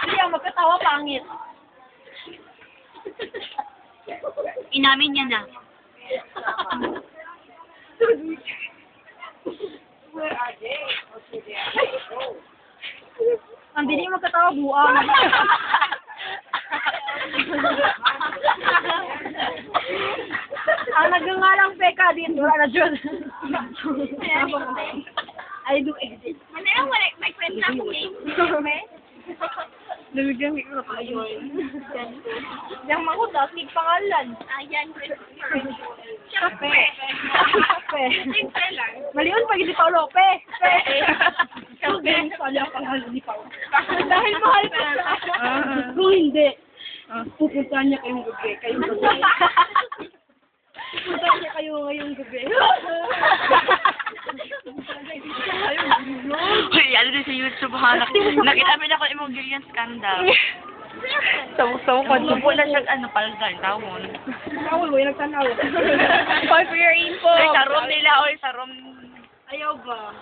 Hindi ang magkatawa pangit. Inamin niya na. Ang dili magkatawa buang. Ang nagngangalang peka dito, wala na dyan. I do exist. Manayang wala, may kwenta ko eh. Nabigyan ko na kayo. Yang makutas, may pangalan. Ayan. Kape. Kape. Simple lang. Maliwan pag hindi Paulo. Pe. Kape. Pala pangalan ni Paulo. Dahil mahal ko siya. Kung hindi, pupuntahan niya kayong gabi. Pupuntahan niya kayo ngayong gabi. Uy, ano din sa YouTube ha? Nakita mo na ako Immobilian Scandal. Samu-samu ko. Subo na siya, palgal, tawon. Tawol mo, yung nagtanaw. Call for your info. Ay, sa room nila, oy, sa room. Ayaw ba?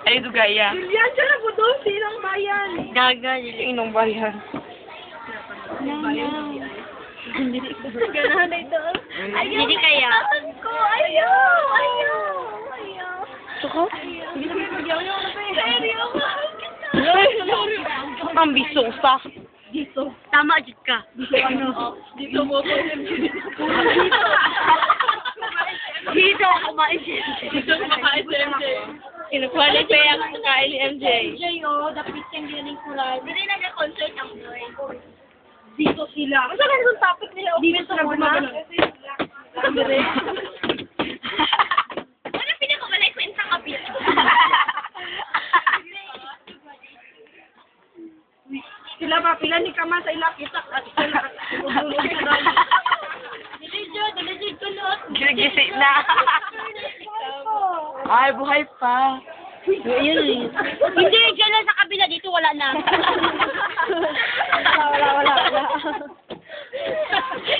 Ay, dugaya. Julian, siya na po doon. Sinang bayan? Gaga, Inong bayan. Ganahan na ito. Hindi kaya. Ko, ayaw. Suko? Hindi na kayo magyaw-yaw na pa eh. Seryo? Ang bisosa. Dito. Tama, Jit ka. Dito mo po. Dito ako kumain siya. Dito kumakain si MJ. Kinukuha ni Pea ang kakain ni MJ. MJ, dapit kang galing kulay. Hindi nag-concert ang boy. Dito sila. Kasi ano yung topic nila? Dito sila gumagano. Ano pinakamalay kwenta ka pila? Sila ba? Pila ni Kama sa ilang itak at sila. Diligid ko lot. Gising na. Ay, buhay pa. Yun. Hindi, dyan lang sa kabila. Dito wala na. Wala.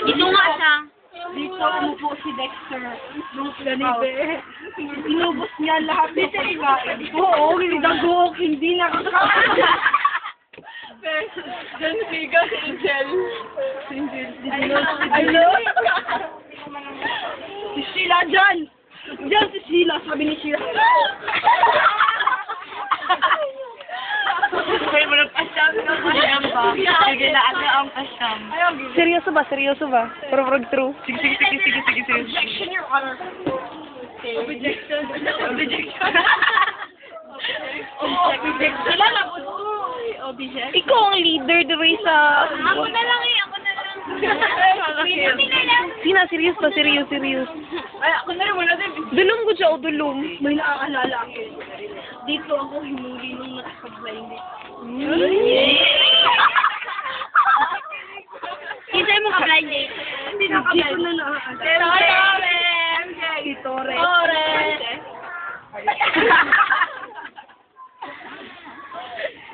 Dito nga siya. Dito umupo si Dexter. Nung ganibe. Inubos niya lahat ng pagkain. Oo, hindi dagok. Hindi na. Diyan siga si Angel. Hello? Si Sheila dyan. Diyan si Sheila. Sabi ni Sheila. Kaya mo nagpasyam na ba? Sige na, ang pasyam. Seryoso ba? Prorog true. Sige. Objection, Your Honor. Objection. Sila na po. Object. Ikaw ang leader dito sa... Ako na lang. Sina, serious ba? Serious. Ay, ako na rin wala din. Dulong ko siya o dulong. May naaalala ako. Dito ako hinuli nung nakapag-blind date. Kinsa mo ka blind date? Hindi naka-blind. Dito na naaalala. Si Torres.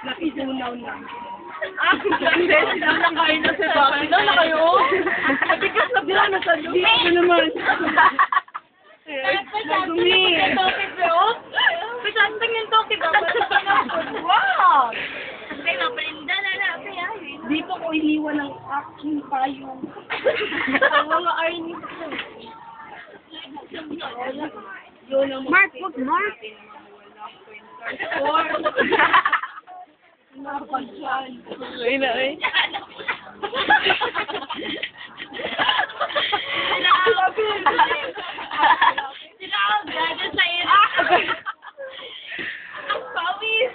Nakisunaw na. Hindi, sila lang kayo na si Baki. Sila na kayo? Matigas na sila na sa dumi. Ano naman? Madumi. Pasantang yung toki ba? Wow! Kasi kaprinda na kaya yun. Dito ko iniwan ang aking payong. Ang mga arnis. Mark, wag Mark. Ay na eh. Sila ang gaga sa iyo. Ang pawis.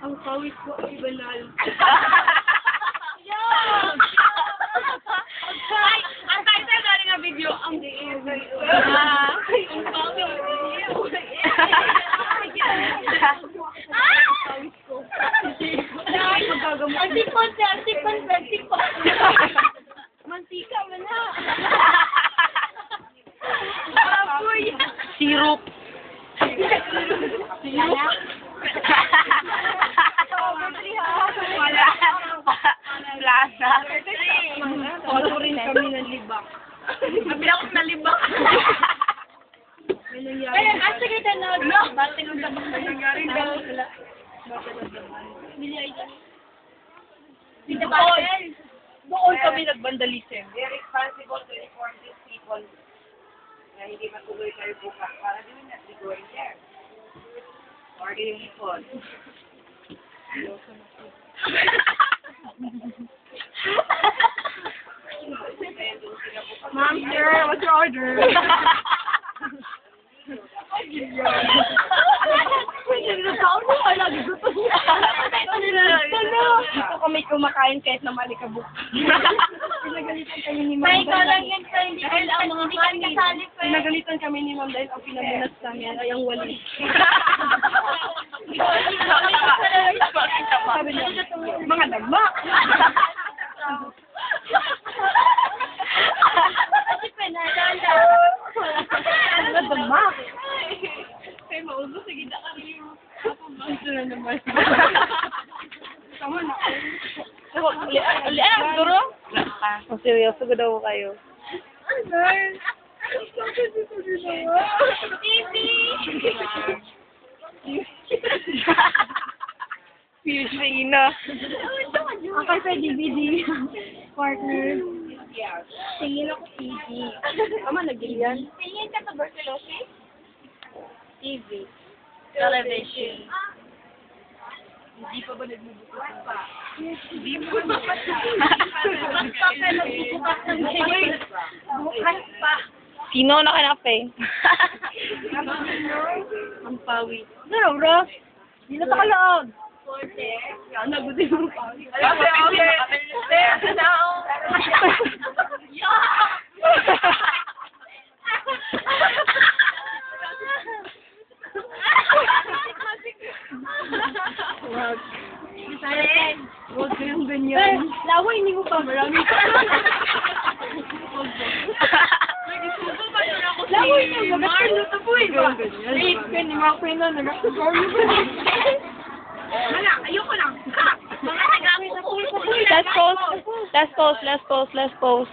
Ang pawis ko ay banal. Ay, ang title na rin ang video, ang diin. Ang pawis. Antikon. Mantika mo na. Apoy. Sirup. Wala. Plaza. Photo rin kami ng libak. Nabilakot na libak. May Ay, sige, tanong. Bate ng tabak na nangyari daw. Doon kami nagbandalism. They're responsible to inform these people na hindi matuloy kayo bukas para din na be going there. Or the uniform. Ma'am, sir, what's your order? Ito kami kumakain kahit na malikabok. Pinagalitan kami ni Ma'am. May ikaw lang yan sa hindi ka ang mga kasali pa. Pinagalitan kami ni Ma'am dahil ang pinamunas namin ay ang wali. Sabi niya, mga dama. Kasi pinadala. Mga dama. Kaya maubos, sige na kami. Ito na naman. Tama na. Ulian, duro? Oh, seryoso ko daw kayo. TV! Usually na. Akay sa DVD. Partner. Tingin ako TV. Tama, nag-yan. Tingin ka tuberculosis? TV. Television. Hindi pa ba nagbubukas pa? Hindi mo bukas ka nagbubukas ng TV. Bukas pa. Sino na kanape? Ang pawi. Ano, bro? Hindi na sa kalaog. Yan, nagutin mo pawi. Wag. Huwag kayong ganyan. Laway, hindi mo pa. Marami pa. Laway niyo, magkakaroon na po eh. Wait, hindi mo ako yun na. Nag-sorry ko. Hala, ayoko lang. Mga tagamit sa pool. Let's pause.